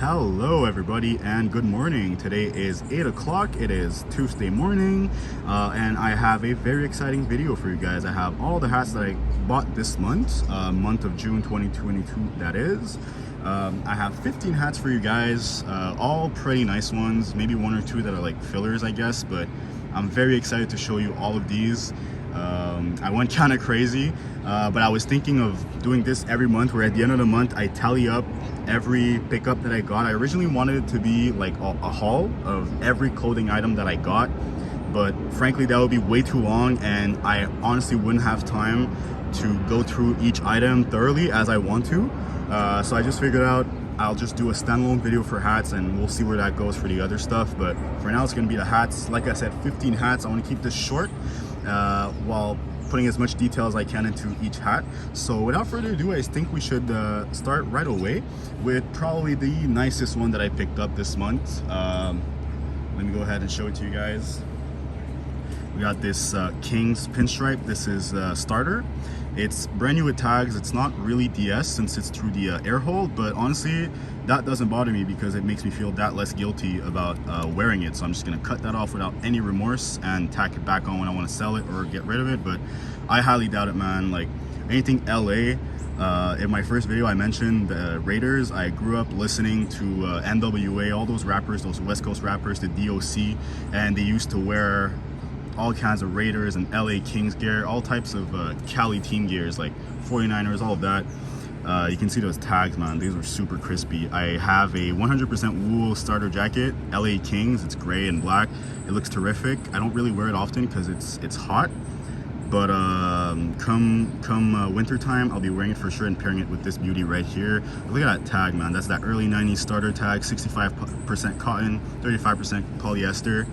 Hello everybody and good morning. Today is 8 o'clock. It is Tuesday morning and I have a very exciting video for you guys. I have all the hats that I bought this month, month of June 2022 that is. I have 15 hats for you guys, all pretty nice ones, maybe one or two that are like fillers I guess, but I'm very excited to show you all of these. I went kind of crazy, but I was thinking of doing this every month where at the end of the month I tally up every pickup that I got. I originally wanted it to be like a haul of every clothing item that I got, but frankly that would be way too long and I honestly wouldn't have time to go through each item thoroughly as I want to. So I just figured out I'll just do a standalone video for hats and we'll see where that goes for the other stuff. But for now it's going to be the hats. Like I said, 15 hats. I want to keep this short while putting as much detail as I can into each hat. So without further ado, I think we should start right away with probably the nicest one that I picked up this month. Let me go ahead and show it to you guys. We got this Kings pinstripe. This is starter. It's brand new with tags. It's not really DS since it's through the air hole, but honestly that doesn't bother me because it makes me feel that less guilty about wearing it. So I'm just gonna cut that off without any remorse and tack it back on when I want to sell it or get rid of it. But I highly doubt it, man. Like anything LA, in my first video I mentioned the Raiders. I grew up listening to NWA, all those rappers, those West Coast rappers, the DOC, and they used to wear all kinds of Raiders and LA Kings gear, all types of Cali team gears like 49ers, all of that. You can see those tags, man. These are super crispy. I have a 100% wool starter jacket, LA Kings. It's gray and black. It looks terrific. I don't really wear it often because it's hot, but come winter time I'll be wearing it for sure and pairing it with this beauty right here. Look at that tag, man. That's that early 90s starter tag. 65% cotton, 35% polyester.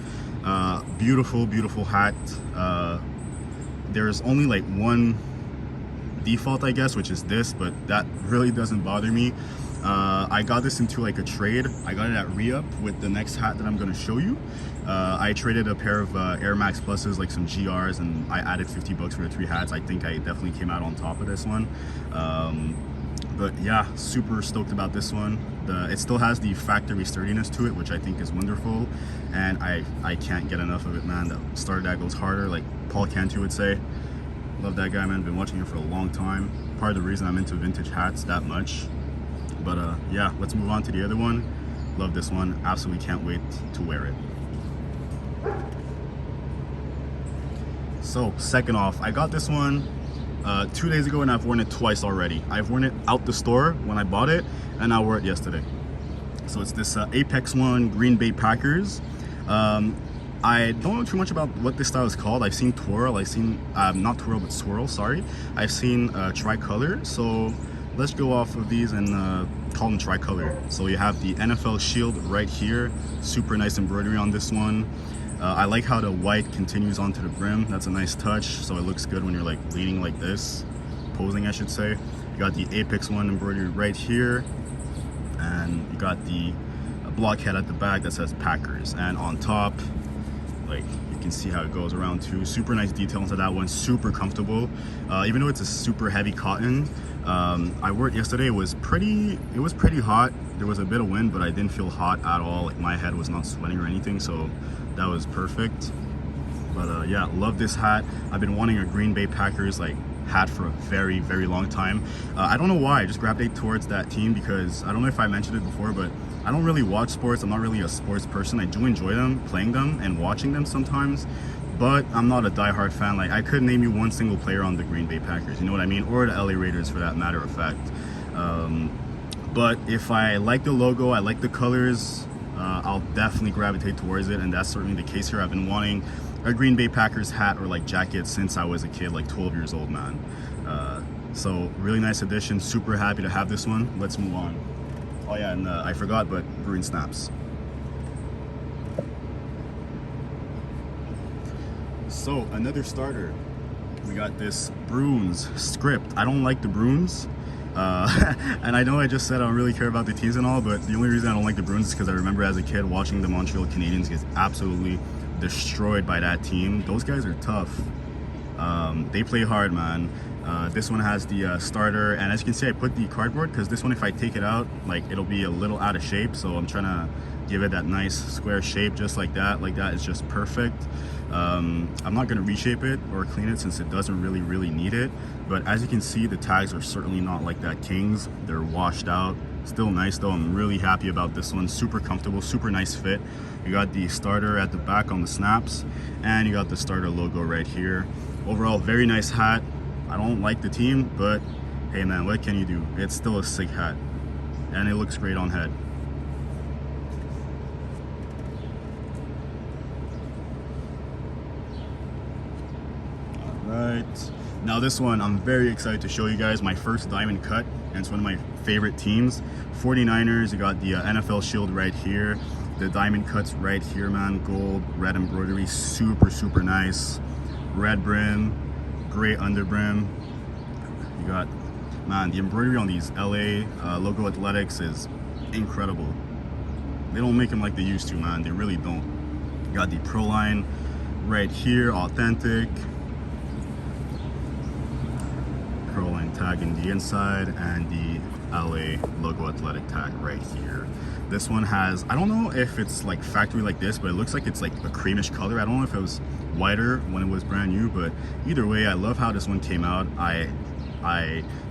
Beautiful hat. There's only like one default I guess, which is this, but that really doesn't bother me. I got this into like a trade. I got it at re-up with the next hat that I'm going to show you. I traded a pair of Air Max Pluses, like some GRs, and I added 50 bucks for the 3 hats. I think I definitely came out on top of this one. But yeah, super stoked about this one. It still has the factory sturdiness to it, which I think is wonderful, and I can't get enough of it, man. The starter that goes harder, like Paul Cantu would say. Love that guy, man. Been watching him for a long time. Part of the reason I'm into vintage hats that much. But yeah, let's move on to the other one. Love this one. Absolutely can't wait to wear it. So second off, I got this one 2 days ago and I've worn it twice already. I've worn it out the store when I bought it and I wore it yesterday. So it's this ep.1 Green Bay Packers. I don't know too much about what this style is called. I've seen twirl, I've seen not twirl but swirl, sorry. I've seen tricolor. So let's go off of these and call them tricolor. So you have the NFL shield right here. Super nice embroidery on this one. I like how the white continues onto the brim. That's a nice touch, so it looks good when you're like leaning like this, posing I should say. You got the Apex1 embroidery right here, and you got the blockhead at the back that says Packers, and on top, like you can see how it goes around too. Super nice detail into that one, super comfortable. Even though it's a super heavy cotton, I wore it yesterday. It was pretty hot. There was a bit of wind, but I didn't feel hot at all. Like my head was not sweating or anything, so that was perfect. But yeah, love this hat. I've been wanting a Green Bay Packers like hat for a very long time. I don't know why I just gravitated towards that team because I don't know if I mentioned it before, but I don't really watch sports. I'm not really a sports person. I do enjoy them, playing them and watching them sometimes, but I'm not a diehard fan. Like I couldn't name you one single player on the Green Bay Packers, you know what I mean, or the LA Raiders for that matter of fact. But if I like the logo, I like the colors, I'll definitely gravitate towards it, and that's certainly the case here. I've been wanting a Green Bay Packers hat or like jacket since I was a kid, like 12 years old, man. So really nice addition. Super happy to have this one. Let's move on. Oh yeah, and I forgot, but Bruins snaps. So another starter. We got this Bruins script. I don't like the Bruins. And I know I just said I don't really care about the teams and all, but the only reason I don't like the Bruins is because I remember as a kid watching the Montreal Canadiens get absolutely destroyed by that team. Those guys are tough. They play hard, man. This one has the starter, and as you can see, I put the cardboard because this one, if I take it out, like, it'll be a little out of shape, so I'm trying to give it that nice square shape, just like that. Like that is just perfect. I'm not going to reshape it or clean it since it doesn't really need it, but as you can see, the tags are certainly not like that Kings. They're washed out. Still nice though. I'm really happy about this one. Super comfortable, super nice fit. You got the starter at the back on the snaps, and you got the starter logo right here. Overall, very nice hat. I don't like the team, but hey man, what can you do? It's still a sick hat, and it looks great on head. Right, now this one I'm very excited to show you guys. My first diamond cut, and it's one of my favorite teams, 49ers. You got the NFL shield right here, the diamond cuts right here, man. Gold, red embroidery, super nice. Red brim, gray under brim. You got, man, the embroidery on these LA logo athletics is incredible. They don't make them like they used to, man. They really don't. You got the Pro line right here, authentic. Pro line tag in the inside, and the LA logo athletic tag right here. This one has, I don't know if it's like factory like this, but it looks like it's like a creamish color. I don't know if it was whiter when it was brand new, but either way, I love how this one came out. I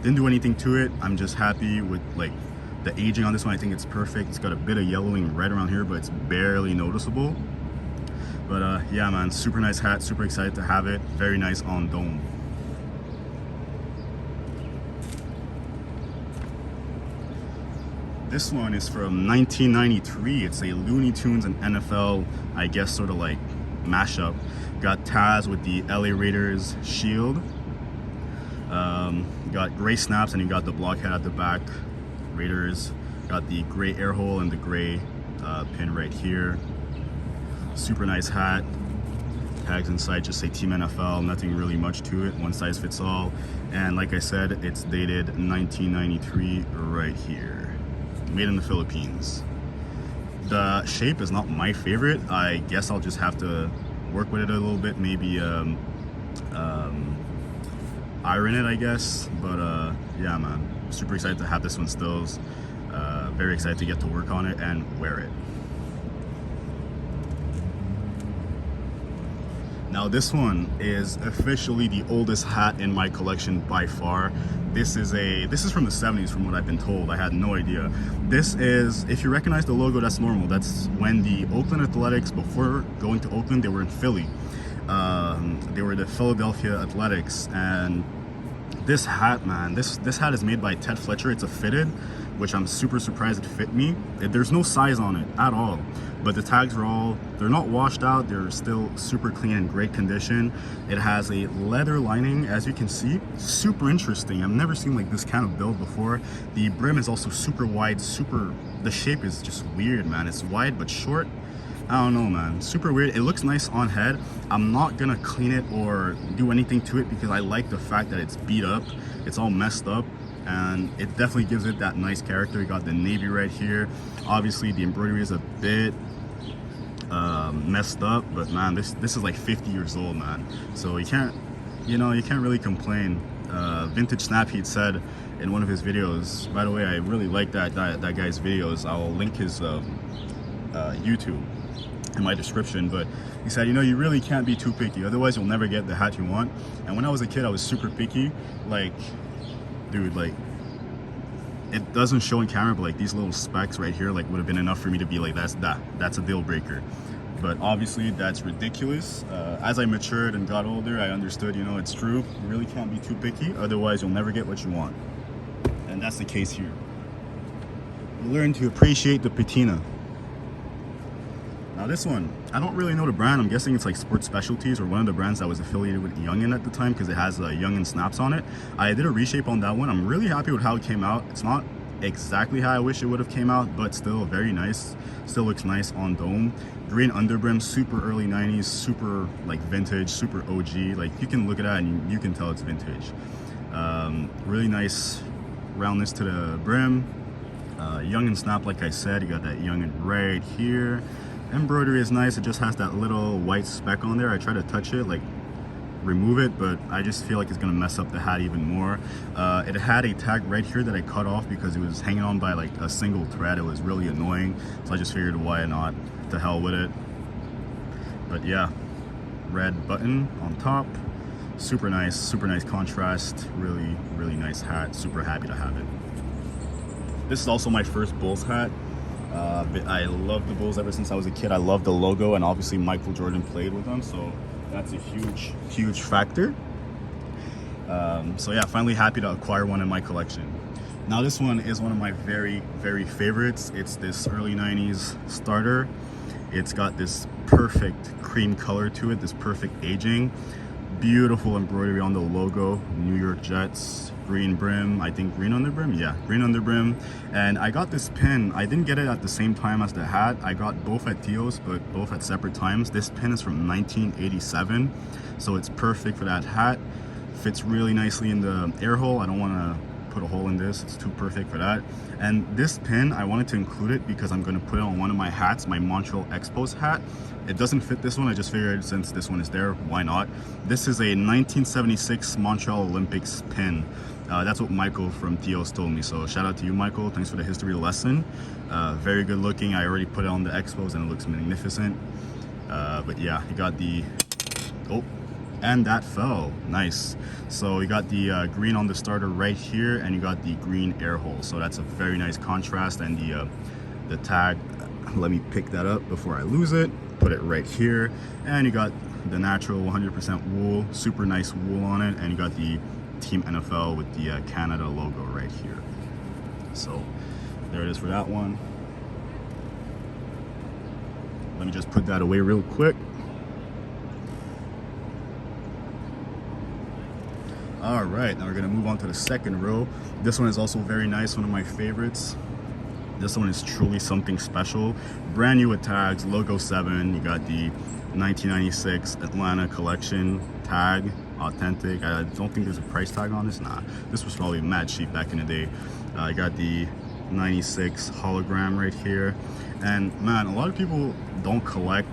didn't do anything to it. I'm just happy with like the aging on this one. I think it's perfect. It's got a bit of yellowing red around here, but it's barely noticeable. But yeah, man, super nice hat. Super excited to have it. Very nice on dome. This one is from 1993. It's a Looney Tunes and NFL, I guess, sort of like mashup. Got Taz with the LA Raiders shield. You got gray snaps, and you got the blockhead at the back. Raiders. Got the gray air hole and the gray pin right here. Super nice hat. Tags inside just say Team NFL. Nothing really much to it. One size fits all. And like I said, it's dated 1993 right here. Made in the Philippines. The shape is not my favorite. I guess I'll just have to work with it a little bit, maybe iron it, I guess. But yeah, man, super excited to have this one stills. Very excited to get to work on it and wear it. Now this one is officially the oldest hat in my collection by far. This is from the 70s from what I've been told. I had no idea. This is, if you recognize the logo, that's normal. That's when the Oakland Athletics, before going to Oakland, they were in Philly. They were the Philadelphia Athletics, and this hat, man, this hat is made by Ted Fletcher. It's a fitted, which I'm super surprised it fit me. There's no size on it at all, but the tags are they're not washed out. They're still super clean and great condition. It has a leather lining, as you can see. Super interesting. I've never seen like this kind of build before. The brim is also super wide, the shape is just weird, man. It's wide but short. I don't know, man, super weird. It looks nice on head. I'm not gonna clean it or do anything to it because I like the fact that it's beat up. It's all messed up, and it definitely gives it that nice character. You got the navy right here. Obviously the embroidery is a bit messed up, but man, this is like 50 years old, man, so you can't really complain. Vintage Snap Heat said in one of his videos, by the way, I really like that guy's videos. I'll link his YouTube in my description, but he said, you really can't be too picky, otherwise you'll never get the hat you want. And when I was a kid, I was super picky. Like, dude, like, it doesn't show in camera, but like these little specks right here, like, would have been enough for me to be like, that's a deal breaker. But obviously that's ridiculous. As I matured and got older, I understood, it's true. You really can't be too picky, otherwise you'll never get what you want. And that's the case here. You learn to appreciate the patina. Now this one, I don't really know the brand. I'm guessing it's like Sports Specialties or one of the brands that was affiliated with Youngin at the time, because it has Youngin snaps on it. I did a reshape on that one. I'm really happy with how it came out. It's not exactly how I wish it would have came out, but still very nice. Still looks nice on dome. Green underbrim, super early 90s, super like vintage, super OG. Like, you can look at that and you can tell it's vintage. Really nice roundness to the brim. Youngin snap, like I said, you got that Youngin right here. Embroidery is nice. It just has that little white speck on there. I try to touch it, like, remove it, but I just feel like it's gonna mess up the hat even more. It had a tag right here that I cut off because it was hanging on by like a single thread. It was really annoying, so I just figured why not, to hell with it. But yeah, red button on top, super nice contrast, really nice hat. Super happy to have it. This is also my first Bulls hat. I love the Bulls ever since I was a kid. I love the logo, and obviously Michael Jordan played with them, so that's a huge factor. So yeah, finally happy to acquire one in my collection. Now this one is one of my very favorites. It's this early 90s starter. It's got this perfect cream color to it, this perfect aging. Beautiful embroidery on the logo, New York Jets, green brim, I think green underbrim, yeah, green underbrim. And I got this pin, I didn't get it at the same time as the hat. I got both at Tio's, but both at separate times. This pin is from 1987, so it's perfect for that hat. Fits really nicely in the air hole. I don't want to put a hole in this, it's too perfect for that. And this pin, I wanted to include it because I'm going to put it on one of my hats, my Montreal Expos hat. It doesn't fit this one, I just figured since this one is there, why not? This is a 1976 Montreal Olympics pin. That's what Michael from Theo's told me, so shout out to you, Michael. Thanks for the history lesson. Very good looking. I already put it on the Expos and it looks magnificent. But yeah, you got the, oh, and that fell, nice. So you got the green on the starter right here, and you got the green air hole, so that's a very nice contrast. And the tag, let me pick that up before I lose it, put it right here. And you got the natural 100% wool, super nice wool on it, and you got the Team NFL with the Canada logo right here. So there it is for that one. Let me just put that away real quick. All right, now we're gonna move on to the second row. This one is also very nice, one of my favorites. This one is truly something special. Brand new with tags, logo 7. You got the 1996 Atlanta collection tag, authentic. I don't think there's a price tag on this. Nah, this was probably mad cheap back in the day. I got the 96 hologram right here. And man, a lot of people don't collect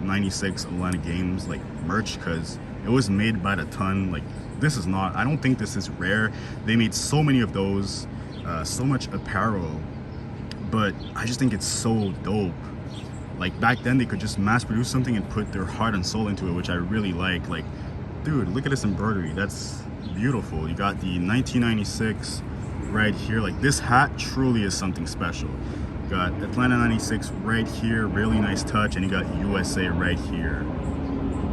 96 Atlanta games like merch because it was made by the ton. Like, this is not, I don't think this is rare. They made so many of those, so much apparel, but I just think it's so dope. Like, back then they could just mass produce something and put their heart and soul into it, which I really like. Like, dude, look at this embroidery, that's beautiful. You got the 1996 right here. Like, this hat truly is something special. You got Atlanta 96 right here, really nice touch, and you got USA right here.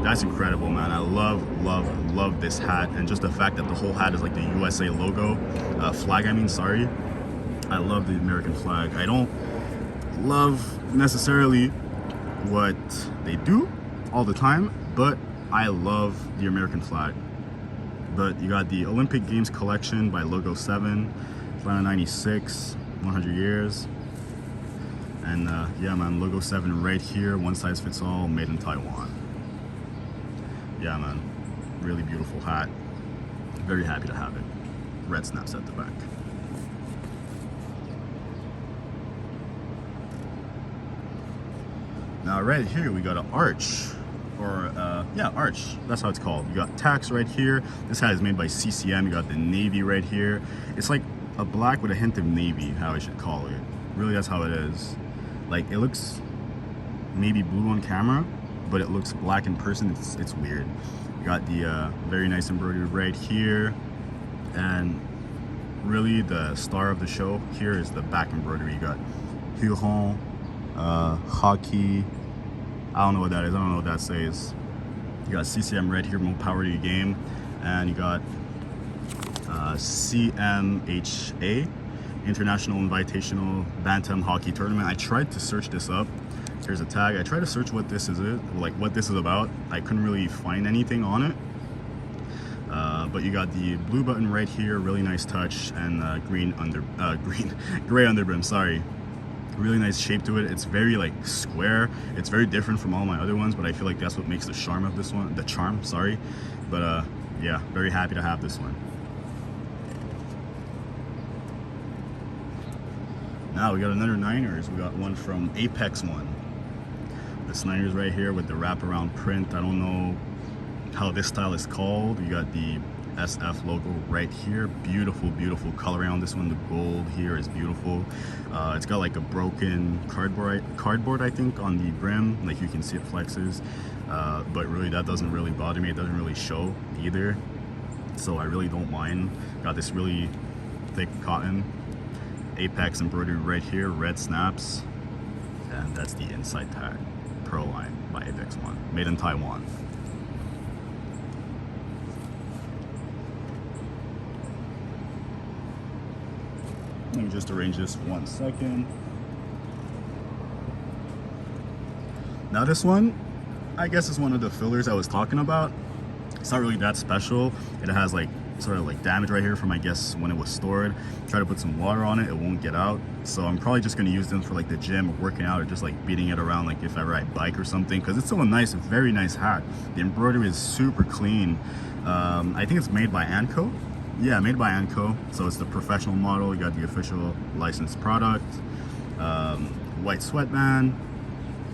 That's incredible, man. I love this hat, and just the fact that the whole hat is like the USA logo, flag, I mean, sorry. I love the American flag. I don't love necessarily what they do all the time, but I love the American flag. But you got the Olympic Games collection by Logo 7, Atlanta 96, 100 years. And yeah, man, Logo 7 right here, one size fits all, made in Taiwan. Yeah, man, really beautiful hat. Very happy to have it. Red snaps at the back. Now right here we got an arch, or yeah, arch, that's how it's called. You got tax right here. This hat is made by CCM. You got the navy right here. It's like a black with a hint of navy, how I should call it. Really, that's how it is. Like, it looks maybe blue on camera, but it looks black in person. It's weird. You got the very nice embroidery right here, and really the star of the show here is the back embroidery. You got Huron, hockey, I don't know what that is, I don't know what that says. You got CCM right here, more power to your game. And you got CMHA, International Invitational Bantam Hockey Tournament. I tried to search this up. Here's a tag. I tried to search what this is, like what this is about. I couldn't really find anything on it. But you got the blue button right here, really nice touch, and gray underbrim, sorry. Really nice shape to it. It's very like square. It's very different from all my other ones, but I feel like that's what makes the charm of this one, the charm, sorry. But yeah, very happy to have this one. Now we got another Niners. We got one from ep.1. This Niners right here with the wraparound print. I don't know how this style is called. You got the SF logo right here. Beautiful, beautiful coloring on this one. The gold here is beautiful. It's got like a broken cardboard I think on the brim, like you can see it flexes, but really that doesn't really bother me. It doesn't really show either, so I really don't mind. Got this really thick cotton Apex embroidery right here, red snaps, and that's the inside tag, Pearl Line by ep.1, made in Taiwan. Let me just arrange this 1 second. Now this one, I guess is one of the fillers I was talking about. It's not really that special. It has like sort of like damage right here from, I guess, when it was stored. Try to put some water on it, it won't get out. So I'm probably just gonna use them for like the gym or working out, or just like beating it around like if I ride bike or something, because it's still a nice, very nice hat. The embroidery is super clean. I think it's made by Anco. Yeah, made by Anco, so it's the professional model. You got the official licensed product, white sweatband,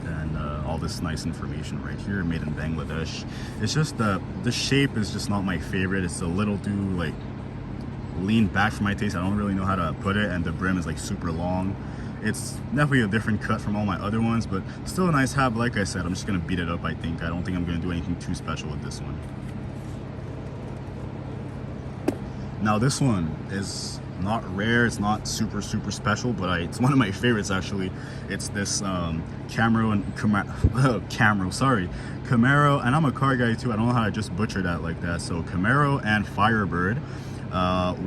and all this nice information right here, made in Bangladesh. It's just the shape is just not my favorite. It's a little too like lean back for my taste. I don't really know how to put it, and the brim is like super long. It's definitely a different cut from all my other ones, but still a nice hat. But like I said, I'm just gonna beat it up. I think I don't think I'm gonna do anything too special with this one. Now this one is not rare, it's not super special, but it's one of my favorites actually. It's this Camaro, and I'm a car guy too. I don't know how I just butchered that like that. So Camaro and Firebird.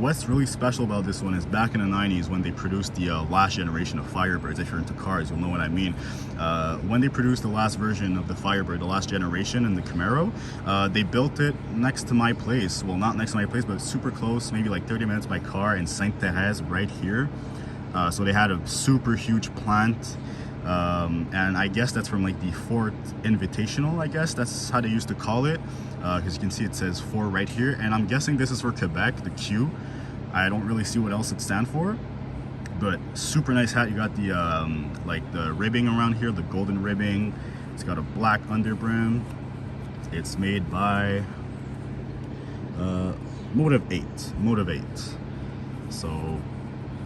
What's really special about this one is back in the 90s when they produced the last generation of Firebirds. If you're into cars, you'll know what I mean. When they produced the last version of the Firebird, the last generation, in the Camaro, they built it next to my place. Well, not next to my place, but super close, maybe like 30 minutes by car in Saint Therese right here. So they had a super huge plant. And I guess that's from like the Ford Invitational, I guess that's how they used to call it, because you can see it says 4 right here, and I'm guessing this is for Quebec, the Q. I don't really see what else it stands for, but super nice hat. You got the like the ribbing around here, the golden ribbing. It's got a black underbrim. It's made by Motive 8. So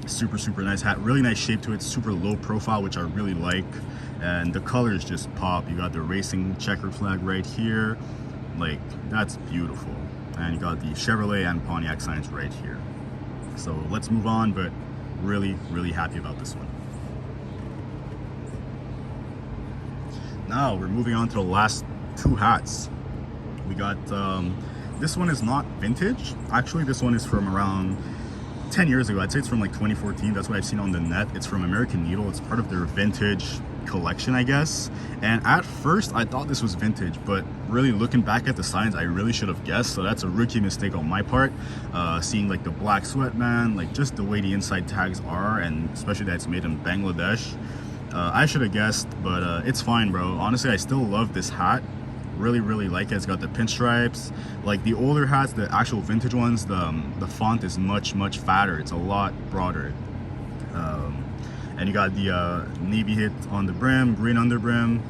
super nice hat, really nice shape to it, super low profile, which I really like, and the colors just pop. You got the racing checker flag right here, like that's beautiful, and you got the Chevrolet and Pontiac signs right here. So let's move on, but really happy about this one. Now we're moving on to the last 2 hats. We got this one is not vintage, actually. This one is from around 10 years ago. I'd say it's from like 2014. That's what I've seen on the net. It's from American Needle. It's part of their vintage collection, I guess. And at first I thought this was vintage, but really looking back at the signs, I really should have guessed. So that's a rookie mistake on my part. Seeing like the black sweatband, like just the way the inside tags are, and especially that it's made in Bangladesh. I should have guessed, but it's fine, bro. Honestly, I still love this hat. Really like it. It's got the pinstripes. Like the older hats, the actual vintage ones, the font is much fatter. It's a lot broader. And you got the navy hit on the brim, green underbrim,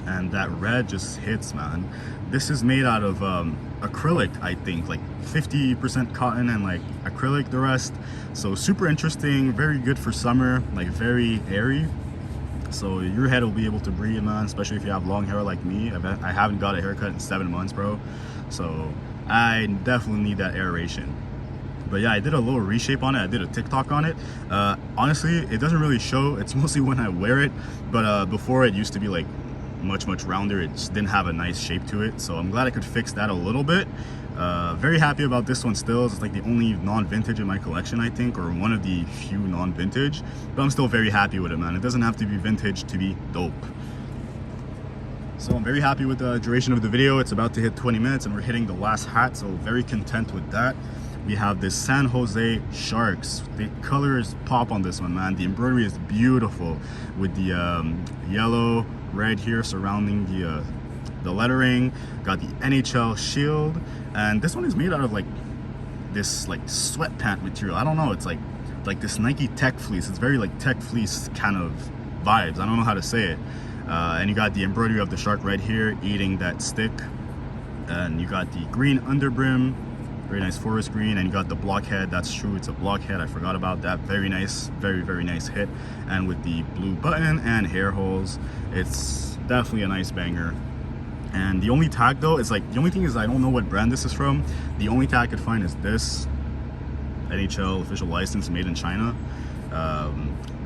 and that red just hits, man. This is made out of acrylic, I think, like 50% cotton and like acrylic the rest. So super interesting, very good for summer, like very airy. So your head will be able to breathe, man, especially if you have long hair like me. I haven't got a haircut in 7 months, bro. So I definitely need that aeration. But yeah, I did a little reshape on it. I did a TikTok on it. Honestly, it doesn't really show. It's mostly when I wear it. But before, it used to be like much rounder. It just didn't have a nice shape to it. So I'm glad I could fix that a little bit. Very happy about this one still. It's like the only non-vintage in my collection, I think, or one of the few non-vintage, but I'm still very happy with it, man. It doesn't have to be vintage to be dope. So I'm very happy with the duration of the video. It's about to hit 20 minutes and we're hitting the last hat, so very content with that. We have this San Jose Sharks. The colors pop on this one, man. The embroidery is beautiful with the yellow, red here surrounding the lettering. Got the NHL shield, and this one is made out of like this like sweat pant material. I don't know, it's like this Nike tech fleece. It's very like tech fleece kind of vibes. I don't know how to say it. And you got the embroidery of the shark right here eating that stick. And you got the green underbrim, very nice forest green, and you got the blockhead. That's true, it's a blockhead, I forgot about that. Very nice, very nice hit. And with the blue button and hair holes, it's definitely a nice banger. And the only tag though, it's like, the only thing is I don't know what brand this is from. The only tag I could find is this NHL official license, made in China.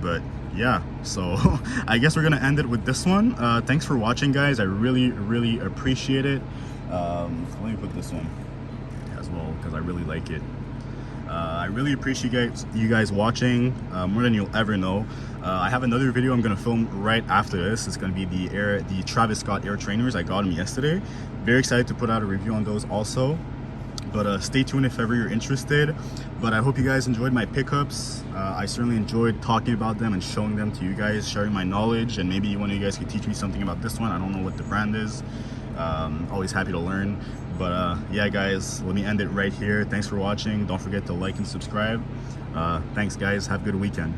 But yeah, so I guess we're gonna end it with this one. Thanks for watching, guys. I really appreciate it. Let me put this one as well because I really like it. I really appreciate you guys watching, more than you'll ever know. I have another video I'm gonna film right after this. It's gonna be the Travis Scott Air Trainers. I got them yesterday. Very excited to put out a review on those also. But stay tuned if ever you're interested. But I hope you guys enjoyed my pickups. I certainly enjoyed talking about them and showing them to you guys, sharing my knowledge, and maybe one of you guys could teach me something about this one. I don't know what the brand is. Always happy to learn. But yeah, guys, let me end it right here. Thanks for watching. Don't forget to like and subscribe. Thanks, guys. Have a good weekend.